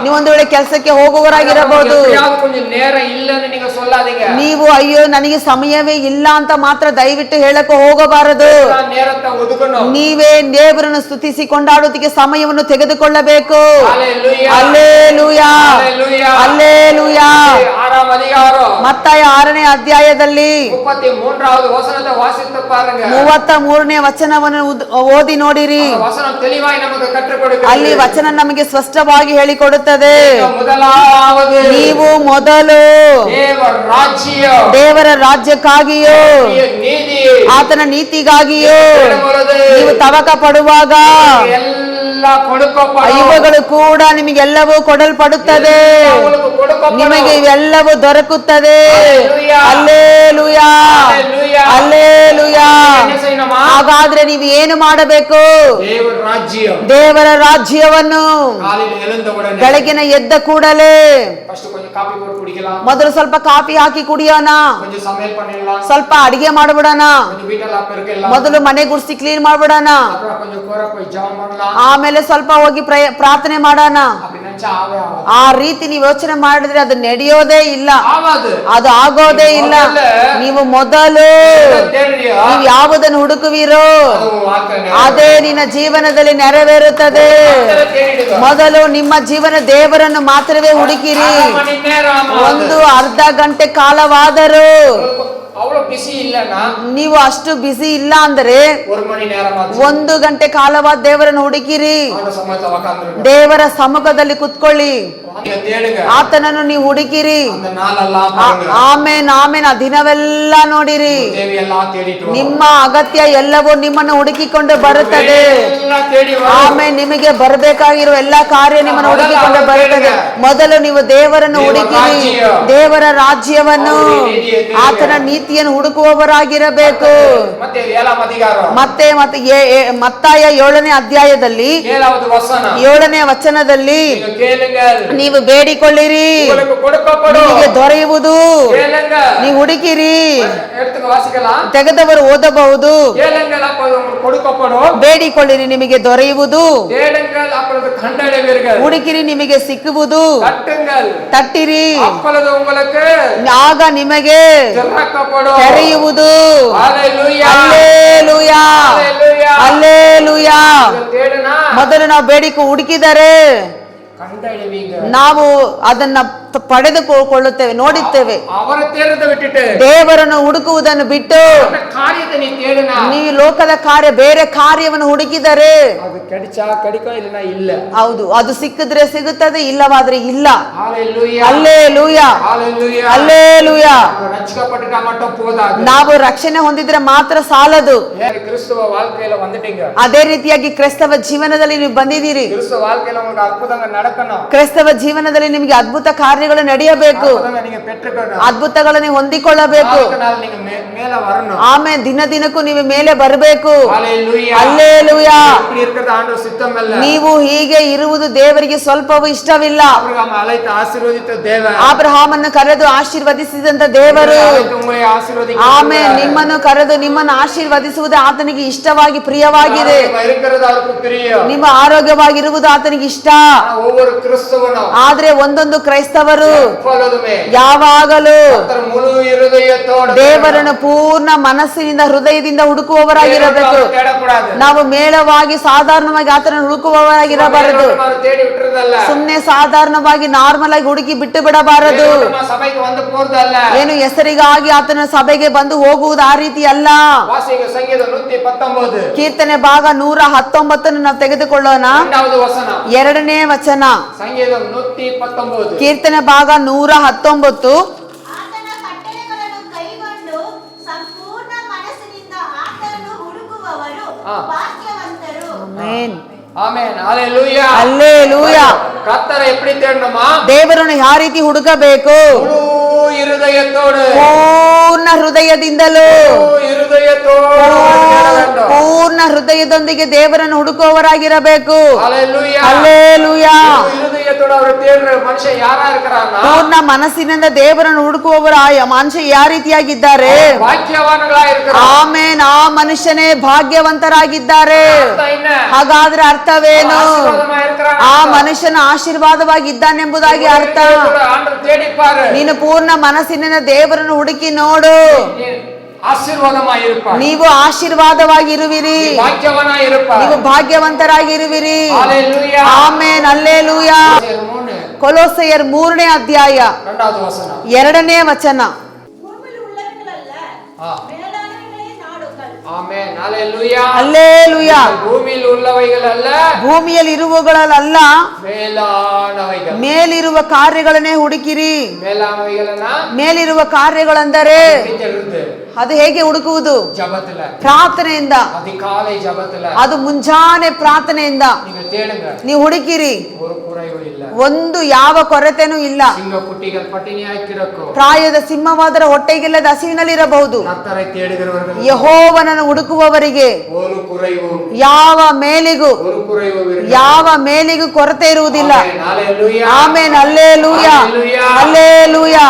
ನೀವು ಒಂದು ವೇಳೆ ಕೆಲಸಕ್ಕೆ ಹೋಗುವವರಾಗಿರಬಹುದು, ನೀವು ಅಯ್ಯೋ ನನಗೆ ಸಮಯವೇ ಇಲ್ಲ ಅಂತ ಮಾತ್ರ ದಯವಿಟ್ಟು ಹೇಳಕ್ಕೆ ಹೋಗಬಾರದು. ನೀವೇ ದೇವರನ್ನು ಸ್ತುತಿಸಿ ಕೊಂಡಾಡುವುದಕ್ಕೆ ಸಮಯವನ್ನು ತೆಗೆದುಕೊಳ್ಳಬೇಕು. ಹಲ್ಲೆಲೂಯಾ, ಹಲ್ಲೆಲೂಯಾ. ಮತ್ತಾಯ 6ನೇ ಅಧ್ಯಾಯದಲ್ಲಿ 33ನೇ ವಚನವನ್ನು ಓದಿ ನೋಡಿರಿ. ಅಲ್ಲಿ ವಚನ ನಮಗೆ ಸ್ಪಷ್ಟವಾಗಿ ಹೇಳಿಕೊಡುತ್ತದೆ. ನೀವು ಮೊದಲು ದೇವರ ರಾಜ್ಯಕ್ಕಾಗಿಯೋ ಆತನ ನೀತಿಗಾಗಿಯೋ ನೀವು ತವಕ ಪಡುವಾಗ ಇವುಗಳು ಕೂಡ ನಿಮಗೆಲ್ಲವೂ ಕೊಡಲ್ಪಡುತ್ತದೆ, ನಿಮಗೆ ಇವೆಲ್ಲವೂ ದೊರಕುತ್ತದೆ. Hallelujah, hallelujah. ಹಾಗಾದ್ರೆ ನೀವು ಏನು ಮಾಡಬೇಕು? ದೇವರ ರಾಜ್ಯವನ್ನು ಬೆಳಗಿನ ಎದ್ದ ಕೂಡಲೇ ಮೊದಲು ಸ್ವಲ್ಪ ಕಾಫಿ ಹಾಕಿ ಕುಡಿಯೋಣ, ಸ್ವಲ್ಪ ಅಡಿಗೆ ಮಾಡ್ಬಿಡೋಣ, ಮೊದಲು ಮನೆ ಗುಡಿಸಿ ಕ್ಲೀನ್ ಮಾಡ್ಬಿಡೋಣ, ಆಮೇಲೆ ಸ್ವಲ್ಪ ಹೋಗಿ ಪ್ರಾರ್ಥನೆ ಮಾಡೋಣ. ಆ ರೀತಿ ನೀವು ಯೋಚನೆ ಮಾಡಿದ್ರೆ ಅದು ನಡೆಯೋದೇ ಇಲ್ಲ, ಅದು ಆಗೋದೇ ಇಲ್ಲ. ನೀವು ಮೊದಲು ನೀವು ಯಾವುದನ್ನು ಹುಡುಕುವಿರೋ ಅದೇ ನಿನ್ನ ಜೀವನದಲ್ಲಿ ನೆರವೇರುತ್ತದೆ. ಮೊದಲು ನಿಮ್ಮ ಜೀವನ ದೇವರನ್ನು ಮಾತ್ರವೇ ಹುಡುಕಿರಿ. ಒಂದು ಅರ್ಧ ಗಂಟೆ ಕಾಲವಾದರೂ ನೀವು ಅಷ್ಟು ಬಿಸಿ ಇಲ್ಲ ಅಂದ್ರೆ 1 ಗಂಟೆ ಕಾಲವಾದ ದೇವರನ್ನು ಹುಡುಕಿರಿ. ದೇವರ ಸಮ್ಮುಖದಲ್ಲಿ ಕುತ್ಕೊಳ್ಳಿ, ಆತನನ್ನು ನೀವು ಹುಡುಕಿರಿ. ಆಮೇನ್, ಆಮೇನ್. ಆ ದಿನವೆಲ್ಲ ನೋಡಿರಿ, ನಿಮ್ಮ ಅಗತ್ಯ ಎಲ್ಲವೂ ನಿಮ್ಮನ್ನು ಹುಡುಕಿಕೊಂಡು ಬರುತ್ತದೆ. ಆಮೇಲೆ ನಿಮಗೆ ಬರಬೇಕಾಗಿರುವ ಎಲ್ಲಾ ಕಾರ್ಯ ನಿಮ್ಮನ್ನು ಹುಡುಕಿಕೊಂಡು ಬರುತ್ತದೆ. ಮೊದಲು ನೀವು ದೇವರನ್ನು ಹುಡುಕಿರಿ, ದೇವರ ರಾಜ್ಯವನ್ನು, ಆತನ ನೀತಿಯನ್ನು ಹುಡುಕುವವರಾಗಿರಬೇಕು. ಮತ್ತೆ ಮತ್ತಾಯ 7ನೇ ಅಧ್ಯಾಯದಲ್ಲಿ 7ನೇ ವಚನದಲ್ಲಿ ನೀವು ಬೇಡಿಕೊಳ್ಳಿರಿ, ನಿಮಗೆ ದೊರೆಯುವುದು, ನೀವು ಹುಡುಕಿರಿ, ತೆಗೆದವರು ಓದಬಹುದು. ಬೇಡಿಕೊಳ್ಳಿರಿ, ನಿಮಗೆ ದೊರೆಯುವುದು, ಹುಡುಕಿರಿ, ನಿಮಗೆ ಸಿಕ್ಕುವುದು, ತಟ್ಟಿರಿ, ಆಗ ನಿಮಗೆ ತೆರೆಯುವುದು. Hallelujah, hallelujah. ಮೊದಲು ನಾವು ಬೇಡಿಕೆ ಹುಡುಕಿದರೆ ನಾವು ಅದನ್ನ ಪಡೆದುಕೊಳ್ಳುತ್ತೇವೆ, ನೋಡುತ್ತೇವೆ. ದೇವರನ್ನು ಹುಡುಕುವುದನ್ನು ಬಿಟ್ಟು ನೀವು ಲೋಕದ ಕಾರ್ಯ, ಬೇರೆ ಕಾರ್ಯವನ್ನು ಹುಡುಕಿದರೆ ಹೌದು, ಅದು ಸಿಕ್ಕಿದ್ರೆ ಸಿಗುತ್ತದೆ, ಇಲ್ಲವಾದ್ರೆ ಇಲ್ಲ. Hallelujah, hallelujah. ನಾವು ರಕ್ಷಣೆ ಹೊಂದಿದ್ರೆ ಮಾತ್ರ ಸಾಲದು. ಅದೇ ರೀತಿಯಾಗಿ ಕ್ರೈಸ್ತವ ಜೀವನದಲ್ಲಿ ನೀವು ಬಂದಿದ್ದೀರಿ. ಕ್ರೈಸ್ತವ ಜೀವನದಲ್ಲಿ ನಿಮಗೆ ಅದ್ಭುತ ಕಾರ್ಯಗಳು ನಡೆಯಬೇಕು, ಅದ್ಭುತಗಳನ್ನು ಹೊಂದಿಕೊಳ್ಳಬೇಕು. ಆಮೇಲೆ ದಿನ ದಿನಕ್ಕೂ ನೀವು ಮೇಲೆ ಬರಬೇಕು. ಹಲ್ಲೆಲೂಯಾ. ನೀವು ಹೀಗೆ ಇರುವುದು ದೇವರಿಗೆ ಸ್ವಲ್ಪವೂ ಇಷ್ಟವಿಲ್ಲ. ಅಬ್ರಹಾಮನ್ನು ಕರೆದು ಆಶೀರ್ವದಿಸಿದಂತ ದೇವರು ಆಮೇಲೆ ನಿಮ್ಮನ್ನು ಕರೆದು ನಿಮ್ಮನ್ನು ಆಶೀರ್ವದಿಸುವುದು ಆತನಿಗೆ ಇಷ್ಟವಾಗಿ ಪ್ರಿಯವಾಗಿದೆ. ನಿಮ್ಮ ಆರೋಗ್ಯವಾಗಿರುವುದು ಆತನಿಗೆ ಇಷ್ಟ. ಆದ್ರೆ ಒಂದೊಂದು ಕ್ರೈಸ್ತವರು ಯಾವಾಗಲೂ ದೇವರನ್ನು ಪೂರ್ಣ ಮನಸ್ಸಿನಿಂದ ಹೃದಯದಿಂದ ಹುಡುಕುವವರಾಗಿರಬೇಕು. ನಾವು ಮೇಳವಾಗಿ ಸಾಧಾರಣವಾಗಿ ಆತನನ್ನು ಹುಡುಕುವವರಾಗಿರಬಾರದು. ಸುಮ್ಮನೆ ಸಾಧಾರಣವಾಗಿ ನಾರ್ಮಲ್ ಆಗಿ ಹುಡುಕಿ ಬಿಟ್ಟು ಬಿಡಬಾರದು. ಏನು ಹೆಸರಿಗಾಗಿ ಆತನ ಸಭೆಗೆ ಬಂದು ಹೋಗುವುದು ಆ ರೀತಿ ಅಲ್ಲ. ಕೀರ್ತನೆ ಭಾಗ 119 ನಾವು ತೆಗೆದುಕೊಳ್ಳೋಣ. 2ನೇ ವಚನ, ಕೀರ್ತನೆ ಭಾಗ 119. ಆತನ ಕಟ್ಟಳೆಗಳನ್ನು ಕೈಗೊಂಡು ಸಂಪೂರ್ಣ ಮನಸ್ಸಿನಿಂದ ಆತನನ್ನು ಹುಡುಕುವವರು ಭಾಗ್ಯವಂತರು. ಆಮೆನ್, ಆಮೆನ್, ಹಲ್ಲೆಲೂಯಾ, ಹಲ್ಲೆಲೂಯಾ. ಕರ್ತரை எப்படி தேடணுமா? ದೇವರನ್ನು ಯಾವ ರೀತಿ ಹುಡುಕಬೇಕು? ಪೂರ್ಣ ಹೃದಯದಿಂದಲೂ, ಪೂರ್ಣ ಹೃದಯದೊಂದಿಗೆ ದೇವರನ್ನು ಹುಡುಕುವವರಾಗಿರಬೇಕು. ಹಲ್ಲೆಲೂಯಾ. ಪೂರ್ಣ ಮನಸ್ಸಿನಿಂದ ದೇವರನ್ನು ಹುಡುಕುವವರ ಮನುಷ್ಯ ಯಾವ ರೀತಿಯಾಗಿದ್ದಾರೆ? ಆಮೇನ್, ಆ ಮನುಷ್ಯನೇ ಭಾಗ್ಯವಂತರಾಗಿದ್ದಾರೆ. ಹಾಗಾದ್ರೆ ಅರ್ಥವೇನು? ಆ ಮನುಷ್ಯನ ಆಶೀರ್ವಾದವಾಗಿದ್ದಾನೆಂಬುದಾಗಿ ಅರ್ಥ. ನೀನು ಪೂರ್ಣ ಮನಸ್ಸಿನಿಂದ ದೇವರನ್ನು ಹುಡುಕಿ ನೋಡು. ஆசீர்வாதமாயிருப்பாய். ನೀವು ಆಶೀರ್ವಾದವಾಗಿರುವಿರಿ. பாக்கியவனாயிருப்பாய். ನೀವು ಭಾಗ್ಯವಂತರಾಗಿರುವಿರಿ. ஹalleluya. ಆಮೆನ್. ಹಲ್ಲೆಲೂಯಾ. ಕೊಲೋಸೆಯರ್ 3ನೇ ಅಧ್ಯಾಯ 2வது வசனம். 2ನೇ ವಚನ. ಭೂಮಿಯಲ್ಲಿ ಉಳ್ಳವುಗಳಲ್ಲ, ಮೇಲಾನವುಗಳೇ ನಾಡುಗಳು. ஆமென். ஹalleluya. ಹಲ್ಲೆಲೂಯಾ. ಭೂಮಿಯಲ್ಲಿ உள்ளவைகள் அல்ல, ಭೂಮಿಯಲ್ಲಿ ಇರುವವುಗಳಲ್ಲ, ಮೇಲಾನவைகள். ಮೇಲಿರುವ ಕಾರ್ಯಗಳನ್ನೇ ಹುಡುಕಿರಿ. ಮೇಲಾನவைಗಳನ್ನ ಮೇಲಿರುವ ಕಾರ್ಯಗಳೆಂದರೆ ಹುಡುಕಿರುತ್ತೆ. ಅದು ಹೇಗೆ ಹುಡುಕುವುದು? ஜபத்துல, ಪ್ರಾರ್ಥನೆಯಿಂದ. அதிகாலை ஜபத்துல ಅದು ಮುಂಜಾನೆ ಪ್ರಾರ್ಥನೆಯಿಂದ நீங்க தேடுங்க. ನೀವು ಹುಡುಕಿರಿ. ஒரு குறைவு இல்ல. ಒಂದು ಯಾವ ಕೊರತೆನೂ ಇಲ್ಲ. சிங்கக்குட்டிகள் பட்டினியாய் கிடக்கும். ಪ್ರಾಯದ ಸಿಂಹವಾದರ ಹೊಟ್ಟೆಗಿಲ್ಲದ ಹಸಿವಿನಲ್ಲಿರಬಹುದು. கர்த்தரை தேடுகிறவர்கள் ಯೆಹೋವನನ್ನು ಹುಡುಕುವವರಿಗೆ ஒரு குறைவும் ಯಾವ ಮೇಲಿಗೂ ஒரு குறைவும் ಇರುವುದಿಲ್ಲ. ಯಾವ ಮೇಲಿಗೂ ಕೊರತೆ ಇರುವುದಿಲ್ಲ. ಆಮೆನ್. ಹಲ್ಲೆಲೂಯಾ. ಆಮೆನ್. ಹಲ್ಲೆಲೂಯಾ. ಹಲ್ಲೆಲೂಯಾ. ಹಲ್ಲೆಲೂಯಾ.